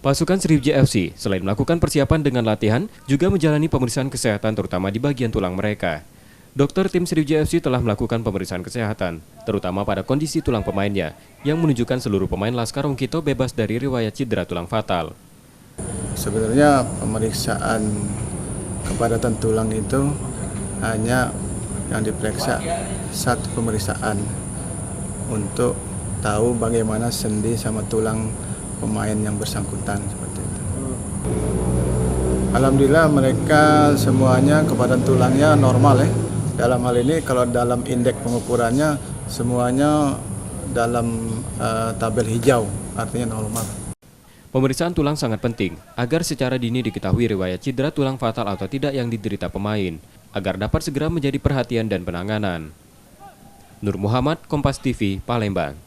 Pasukan Sriwijaya FC selain melakukan persiapan dengan latihan, juga menjalani pemeriksaan kesehatan terutama di bagian tulang mereka. Dokter tim Sriwijaya FC telah melakukan pemeriksaan kesehatan, terutama pada kondisi tulang pemainnya, yang menunjukkan seluruh pemain Laskar Wongkito bebas dari riwayat cedera tulang fatal. Sebenarnya pemeriksaan kepadatan tulang itu hanya yang diperiksa satu pemeriksaan untuk tahu bagaimana sendi sama tulang pemain yang bersangkutan seperti itu. Alhamdulillah mereka semuanya kepadatan tulangnya normal ya. Dalam hal ini kalau dalam indeks pengukurannya semuanya dalam tabel hijau, artinya normal. Pemeriksaan tulang sangat penting agar secara dini diketahui riwayat cedera tulang fatal atau tidak yang diderita pemain, agar dapat segera menjadi perhatian dan penanganan. Nur Muhammad, Kompas TV, Palembang.